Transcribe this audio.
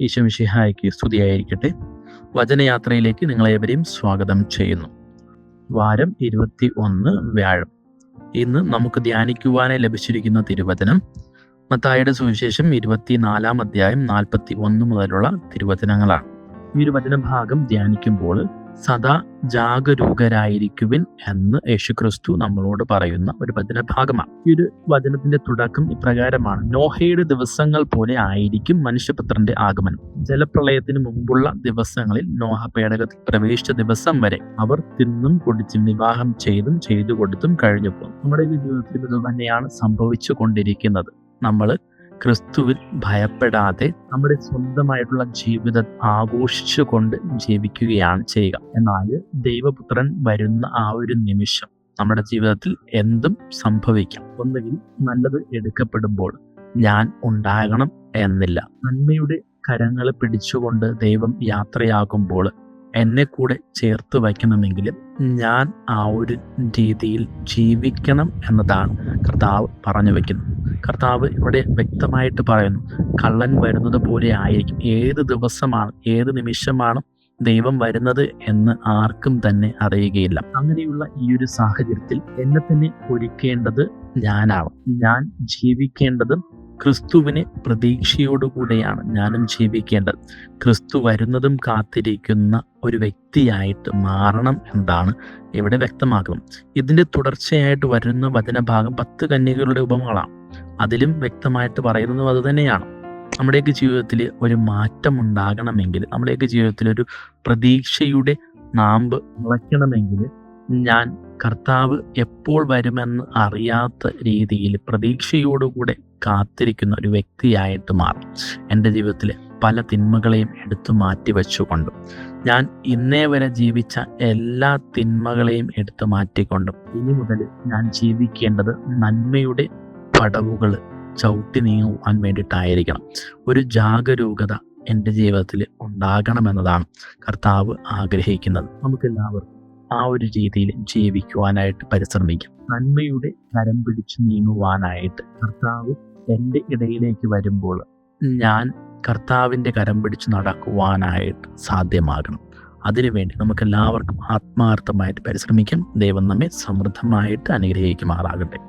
ഈശോ മിശിഹായ്ക്ക് സ്തുതിയായിരിക്കട്ടെ. വചനയാത്രയിലേക്ക് നിങ്ങളേവരെയും സ്വാഗതം ചെയ്യുന്നു. വാരം 21 വ്യാഴം. ഇന്ന് നമുക്ക് ധ്യാനിക്കുവാനായി ലഭിച്ചിരിക്കുന്ന തിരുവചനം മത്തായിയുടെ സുവിശേഷം 24 അധ്യായം 41 മുതലുള്ള തിരുവചനങ്ങളാണ്. ഈ ഒരു വചനഭാഗം ധ്യാനിക്കുമ്പോൾ സദാ ജാഗരൂകരായിരിക്കുവിൻ എന്ന് യേശുക്രിസ്തു നമ്മളോട് പറയുന്ന ഒരു വചനഭാഗമാണ്. ഈ ഒരു വചനത്തിന്റെ തുടക്കം ഇപ്രകാരമാണ്: നോഹയുടെ ദിവസങ്ങൾ പോലെ ആയിരിക്കും മനുഷ്യപുത്രന്റെ ആഗമനം. ജലപ്രളയത്തിന് മുമ്പുള്ള ദിവസങ്ങളിൽ നോഹ പേടകത്തിൽ പ്രവേശിച്ച ദിവസം വരെ അവർ തിന്നും കുടിച്ചും വിവാഹം ചെയ്തു കൊടുത്തും കഴിഞ്ഞു പോകും. നമ്മുടെ ജീവിതത്തിൽ ഇത് തന്നെയാണ് സംഭവിച്ചു കൊണ്ടിരിക്കുന്നത്. നമ്മൾ ക്രിസ്തുവിൽ ഭയപ്പെടാതെ നമ്മുടെ സ്വന്തമായിട്ടുള്ള ജീവിതം ആഘോഷിച്ചുകൊണ്ട് ജീവിക്കുകയാണ് ചെയ്യുക. എന്നാൽ ദൈവപുത്രൻ വരുന്ന ആ ഒരു നിമിഷം നമ്മുടെ ജീവിതത്തിൽ എന്തും സംഭവിക്കാം. ഒന്നുകിൽ നല്ലത് എടുക്കപ്പെടുമ്പോൾ ഞാൻ ഉണ്ടാകണം എന്നില്ല. നന്മയുടെ കരങ്ങൾ പിടിച്ചുകൊണ്ട് ദൈവം യാത്രയാകുമ്പോൾ എന്നെ കൂടെ ചേർത്ത് വയ്ക്കണമെങ്കിൽ ഞാൻ ആ ഒരു രീതിയിൽ ജീവിക്കണം എന്നതാണ് കർത്താവ് പറഞ്ഞു വയ്ക്കുന്നത്. കർത്താവ് ഇവിടെ വ്യക്തമായിട്ട് പറയുന്നു, കള്ളൻ വരുന്നത് പോലെ ആയിരിക്കും. ഏത് ദിവസമാണ്, ഏത് നിമിഷമാണ് ദൈവം വരുന്നത് എന്ന് ആർക്കും തന്നെ അറിയുകയില്ല. അങ്ങനെയുള്ള ഈ ഒരു സാഹചര്യത്തിൽ എന്നെ തന്നെ ഒരുക്കേണ്ടത് ഞാനാണ്. ഞാൻ ജീവിക്കേണ്ടതും ക്രിസ്തുവിനെ പ്രതീക്ഷയോടുകൂടെയാണ് ഞാനും ജീവിക്കേണ്ടത്. ക്രിസ്തു വരുന്നതും കാത്തിരിക്കുന്ന ഒരു വ്യക്തിയായിട്ട് മാറണം എന്നാണ് ഇവിടെ വ്യക്തമാക്കുന്നത്. ഇതിന്റെ തുടർച്ചയായിട്ട് വരുന്ന വചനഭാഗം 10 കന്യകകളുടെ ഉപമകളാണ്. അതിലും വ്യക്തമായിട്ട് പറയുന്നതും അത് തന്നെയാണ്. നമ്മുടെയൊക്കെ ജീവിതത്തിൽ ഒരു മാറ്റം ഉണ്ടാകണമെങ്കിൽ, നമ്മുടെയൊക്കെ ജീവിതത്തിൽ ഒരു പ്രതീക്ഷയുടെ നാമ്പ് മുളയ്ക്കണമെങ്കിൽ ഞാൻ കർത്താവ് എപ്പോൾ വരുമെന്ന് അറിയാത്ത രീതിയിൽ പ്രതീക്ഷയോടുകൂടെ കാത്തിരിക്കുന്ന ഒരു വ്യക്തിയായിട്ട് മാറും. എൻ്റെ ജീവിതത്തിൽ പല തിന്മകളെയും എടുത്തു മാറ്റി വെച്ചുകൊണ്ടും ഞാൻ ഇന്നേ വരെ ജീവിച്ച എല്ലാ തിന്മകളെയും എടുത്തു മാറ്റിക്കൊണ്ടും ഇനി മുതൽ ഞാൻ ജീവിക്കേണ്ടത് നന്മയുടെ പടവുകൾ ചവിട്ടി നീങ്ങുവാൻ വേണ്ടിയിട്ടായിരിക്കണം. ഒരു ജാഗരൂകത എൻ്റെ ജീവിതത്തിൽ ഉണ്ടാകണമെന്നതാണ് കർത്താവ് ആഗ്രഹിക്കുന്നത്. നമുക്കെല്ലാവർക്കും ആ ഒരു രീതിയിൽ ജീവിക്കുവാനായിട്ട് പരിശ്രമിക്കാം. നന്മയുടെ കരം പിടിച്ചു നീങ്ങുവാനായിട്ട് കർത്താവ് എൻ്റെ ഇടയിലേക്ക് വരുമ്പോൾ ഞാൻ കർത്താവിൻ്റെ കരം പിടിച്ചു നടക്കുവാനായിട്ട് സാധ്യമാകണം. അതിനുവേണ്ടി നമുക്കെല്ലാവർക്കും ആത്മാർത്ഥമായിട്ട് പരിശ്രമിക്കാം. ദൈവം നമ്മെ സമൃദ്ധമായിട്ട് അനുഗ്രഹിക്കുമാറാകട്ടെ.